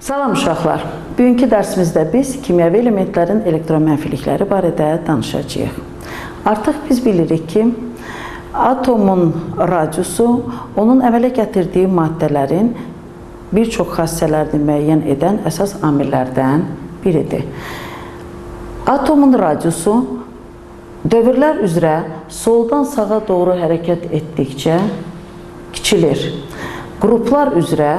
Salam uşaqlar. Bugünkü dərsimizdə biz kimyəvi elementlərin elektromənfilikləri barədə danışacağıq. Artıq biz bilirik ki, atomun radiusu onun əmələ gətirdiyi maddələrin bir çox xassələrini müəyyən edən əsas amillərdən biridir. Atomun radiusu dövrlər üzrə soldan sağa doğru hərəkət etdikcə kiçilir. Qruplar üzrə,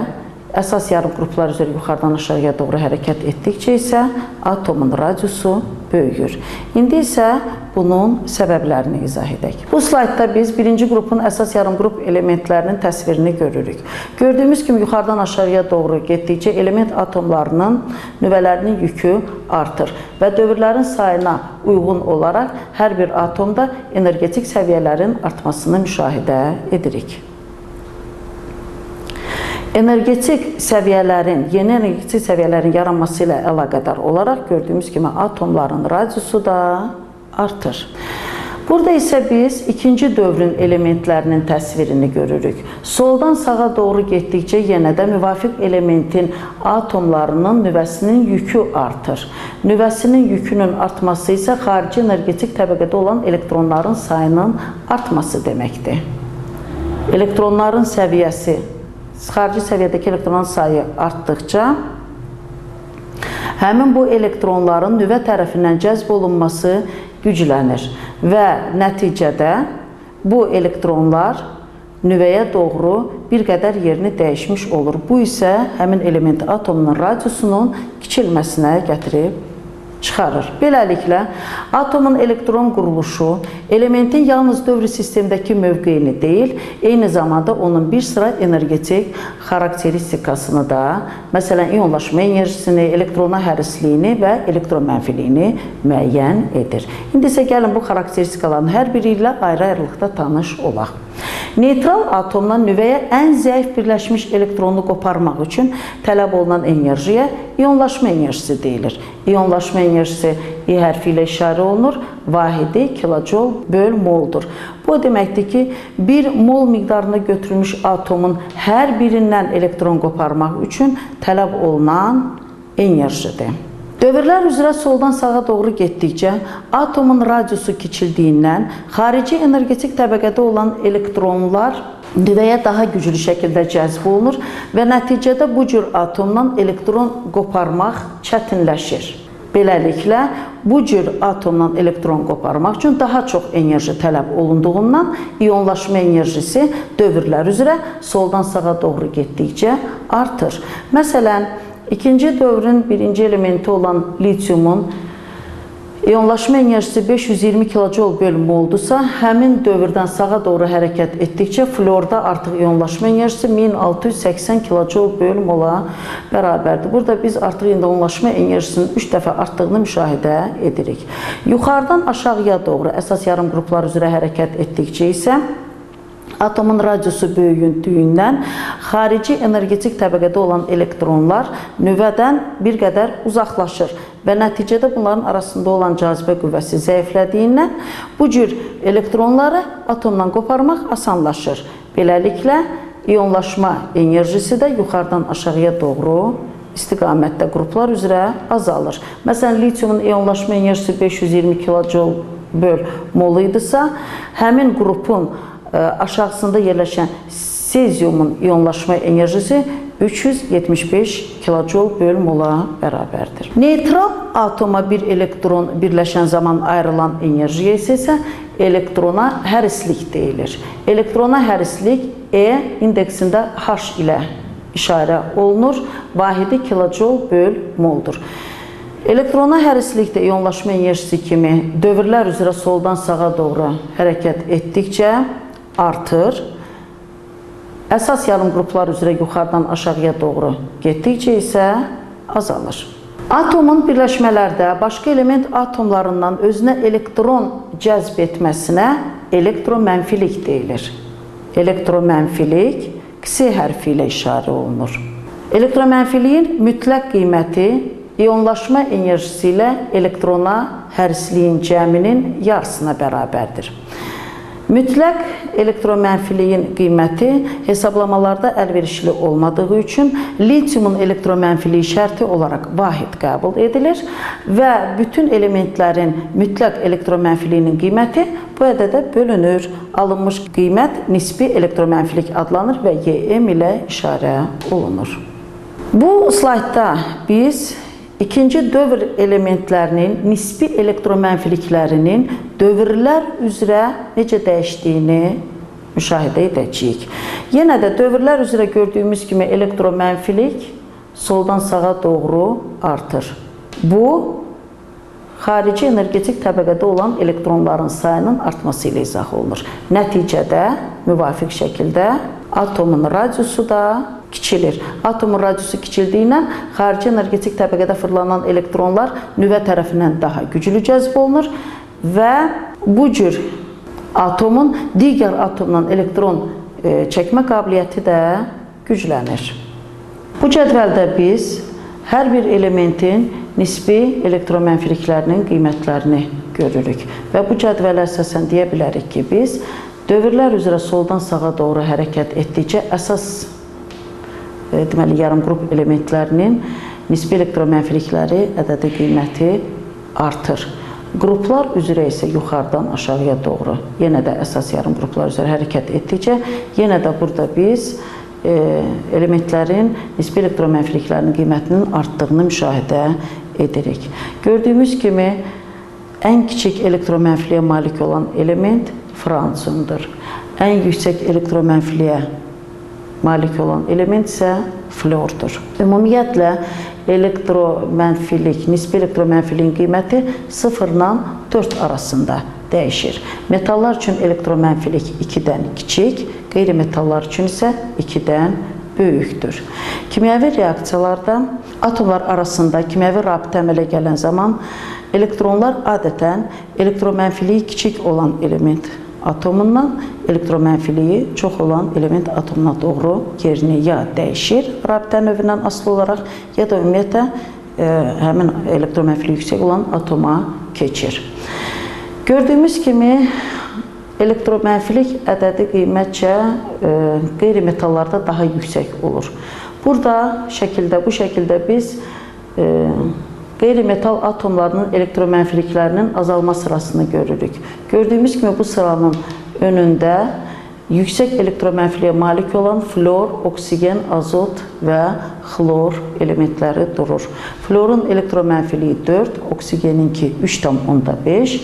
əsas yarım qruplar üzrə yuxarıdan aşağıya doğru hərəkət etdikcə isə atomun radiusu böyüyür. İndi isə bunun səbəblərini izah edək. Bu slaydda biz birinci qrupun əsas yarım qrup elementlərinin təsvirini görürük. Gördüyümüz kimi yuxarıdan aşağıya doğru getdikcə element atomlarının nüvələrinin yükü artır və dövrlərin sayına uyğun olaraq hər bir atomda energetik səviyyələrin artmasını müşahidə edirik. Yeni energetik səviyyələrin yaranması ilə əlaqədar olaraq gördüyümüz kimi atomların radiusu da artır. Burada isə biz ikinci dövrün elementlərinin təsvirini görürük. Soldan sağa doğru getdikcə yenə də müvafiq elementin atomlarının nüvəsinin yükü artır. Nüvəsinin yükünün artması isə xarici energetik təbəqədə olan elektronların sayının artması deməkdir. Elektronların səviyyəsi, xarici səviyyədəki elektronların sayı artdıqca həmin bu elektronların nüvə tərəfindən cəzb olunması güclənir və nəticədə bu elektronlar nüvəyə doğru bir qədər yerini dəyişmiş olur. Bu isə həmin element atomunun radiusunun kiçilməsinə gətirib çıxarır. Beləliklə, atomun elektron quruluşu elementin yalnız dövr sistemdəki mövqeyini deyil, eyni zamanda onun bir sıra energetik xarakteristikasını da, məsələn, iyonlaşma enerjisini, elektrona hərisliyini və elektromənfiliyini müəyyən edir. İndi isə gəlin bu xarakteristikaların hər biri ilə ayrı-ayrılıqda tanış olaq. Neytral atomdan nüvəyə ən zəif birləşmiş elektronu qoparmaq üçün tələb olunan enerjiyə iyonlaşma enerjisi deyilir. İyonlaşma enerjisi I hərfi ilə işarə olunur, vahidi kilojol böl moldur. Bu deməkdir ki, bir mol miqdarında götürülmüş atomun hər birindən elektron qoparmaq üçün tələb olunan enerjidir. Dövrlər üzrə soldan sağa doğru getdikcə atomun radiusu kiçildiyindən xarici energetik təbəqədə olan elektronlar nüvəyə daha güclü şəkildə cəzb olunur və nəticədə bu cür atomdan elektron qoparmaq çətinləşir. Beləliklə, bu cür atomdan elektron qoparmaq üçün daha çox enerji tələb olunduğundan iyonlaşma enerjisi dövrlər üzrə soldan sağa doğru getdikcə artır. Məsələn, İkinci dövrün birinci elementi olan litiumun iyonlaşma enerjisi 520 kilojol böl moldursa, həmin dövrdən sağa doğru hərəkət etdikcə florda artıq iyonlaşma enerjisi 1680 kilojol böl mola bərabərdir. Burada biz artıq iyonlaşma enerjisinin 3 dəfə artdığını müşahidə edirik. Yuxarıdan aşağıya doğru əsas yarım qruplar üzrə hərəkət etdikcə isə atomun radiusu böyüdüyündən xarici energetik təbəqədə olan elektronlar nüvədən bir qədər uzaqlaşır və nəticədə bunların arasında olan cazibə qüvvəsi zəiflədiyindən bu cür elektronları atomdan qoparmaq asanlaşır. Beləliklə, iyonlaşma enerjisi də yuxarıdan aşağıya doğru istiqamətdə qruplar üzrə azalır. Məsələn, litiumun iyonlaşma enerjisi 520 kilojol böl mol idisə, həmin qrupun aşağısında yerləşən seziumun iyonlaşma enerjisi 375 kilojol böl mola bərabərdir. Neytral atoma bir elektron birləşən zaman ayrılan enerjiyə isə elektrona hərislik deyilir. Elektrona hərislik E indeksində H ilə işarə olunur, vahidi kilojol böl moldur. Elektrona hərislikdə iyonlaşma enerjisi kimi dövrlər üzrə soldan sağa doğru hərəkət etdikcə artır. Əsas yarım qruplar üzrə yuxarıdan aşağıya doğru getdikcə isə azalır. Atomun birləşmələrdə başqa element atomlarından özünə elektron cəzb etməsinə elektromənfilik deyilir. Elektromənfilik Q hərfi ilə işarə olunur. Elektromənfiliyin mütləq qiyməti iyonlaşma enerjisi ilə elektrona hərisliyin cəminin yarısına bərabərdir. Mütləq elektromənfiliyin qiyməti hesablamalarda əlverişli olmadığı üçün litiumun elektromənfiliyi şərti olaraq vahid qəbul edilir və bütün elementlərin mütləq elektromənfiliyinin qiyməti bu ədədə bölünür. Alınmış qiymət nisbi elektromənfilik adlanır və YM ilə işarə olunur. Bu slaydda biz İkinci dövr elementlərinin nisbi elektromənfiliklərinin dövrlər üzrə necə dəyişdiyini müşahidə edəcəyik. Yenə də dövrlər üzrə gördüyümüz kimi elektromənfilik soldan sağa doğru artır. Bu, xarici energetik təbəqədə olan elektronların sayının artması ilə izah olunur. Nəticədə müvafiq şəkildə atomun radiusu da kiçilir. Atomun radiusu kiçildiyindən xarici energetik təbəqədə fırlanan elektronlar nüvə tərəfindən daha güclü cəzb olunur və bu cür atomun digər atomdan elektron çəkmə qabiliyyəti də güclənir. Bu cədvəldə biz hər bir elementin nisbi elektromənfiliklərinin qiymətlərini görürük və bu cədvələ əsasən deyə bilərik ki, biz dövrlər üzrə soldan sağa doğru hərəkət etdikcə əsas deməli, yarımqrup elementlərinin nisbi elektromənfilikləri ədədi qiyməti artır. Qruplar üzrə isə yuxarıdan aşağıya doğru, yenə də əsas yarımqruplar üzrə hərəkət etdikcə, yenə də burada biz elementlərin nisbi elektromənfiliklərinin qiymətinin artdığını müşahidə edirik. Gördüyümüz kimi, ən kiçik elektromənfiliyə malik olan element fransiyumdur. Ən yüksək elektromənfiliyə malik olan element isə fluordur. Ümumiyyətlə, elektromənfilik, nisbi elektromənfiliyin qiyməti 0 ilə 4 arasında dəyişir. Metallar üçün elektromənfilik 2-dən kiçik, qeyri-metallar üçün isə 2-dən böyükdür. Kimyəvi reaksiyalarda atomlar arasında kimyəvi rabitə əmələ gələn zaman elektronlar adətən elektromənfiliyi kiçik olan element atomundan elektromənfiliyi çox olan element atomuna doğru yerini ya dəyişir rabitə növündən asılı olaraq, ya da ümumiyyətlə həmin elektromənfiliyi yüksək olan atoma keçir. Gördüyümüz kimi, elektromənfilik ədədi qiymətcə qeyri-metallarda daha yüksək olur. Burada bu şəkildə biz qeyri-metal atomlarının elektromənfiliklərinin azalma sırasını görürük. Gördüyümüz kimi bu sıranın önündə yüksək elektromənfiliyə malik olan fluor, oksigen, azot və xlor elementləri durur. Fluorun elektromənfiliyi 4, oksigeninki 3,5,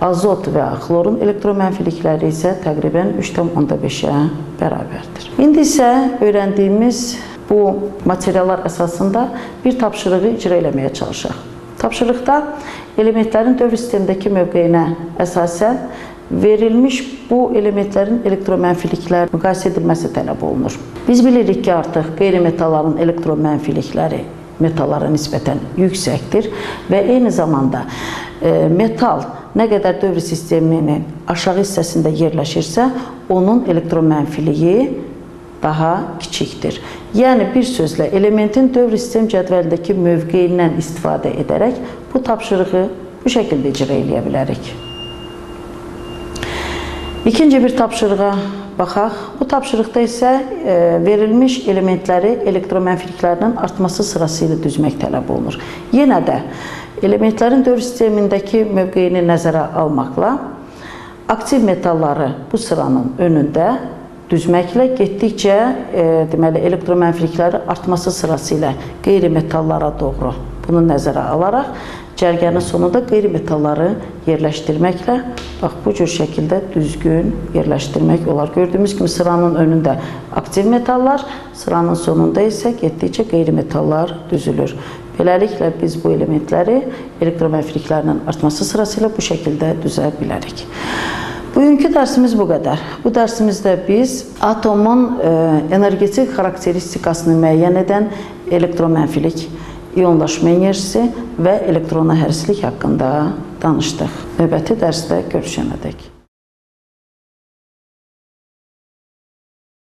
azot və xlorun elektromənfilikləri isə təqribən 3,5-ə bərabərdir. İndi isə öyrəndiyimiz bu materiallar əsasında bir tapşırığı icra eləməyə çalışaq. Tapşırıqda elementlərin dövr sistemindəki mövqeyinə əsasən verilmiş bu elementlərin elektromənfilikləri müqayisə edilməsi tələb olunur. Biz bilirik ki, artıq qeyri-metalların elektromənfilikləri metallara nisbətən yüksəkdir və eyni zamanda metal nə qədər dövr sisteminin aşağı hissəsində yerləşirsə, onun elektromənfiliyi daha kiçikdir. Yəni, bir sözlə, elementin dövr sistem cədvəlindəki mövqeyindən istifadə edərək bu tapşırığı bu şəkildə icra eləyə bilərik. İkinci bir tapşırığa baxaq. Bu tapşırıqda isə verilmiş elementləri elektromənfiliklərinin artması sırası ilə düzmək tələb olunur. Yenə də elementlərin dövr sistemindəki mövqeyini nəzərə almaqla aktiv metalları bu sıranın önündə düzməklə getdikcə deməli, elektromənfilikləri artması sırası ilə qeyri-metallara doğru bunu nəzərə alaraq cərgənin sonunda qeyri-metalları yerləşdirməklə bax, bu cür şəkildə düzgün yerləşdirmək olar. Gördüyümüz kimi sıranın önündə aktiv metallar, sıranın sonunda isə getdikcə qeyri-metallar düzülür. Beləliklə, biz bu elementləri elektromənfiliklərinin artması sırası ilə bu şəkildə düzə bilərik. Bugünkü dərsimiz bu qədər. Bu dərsimizdə biz atomun energetik xarakteristikasını müəyyən edən elektromənfilik, ionlaşma enerjisi və elektrona hərislik haqqında danışdıq. Növbəti dərsdə görüşənədək.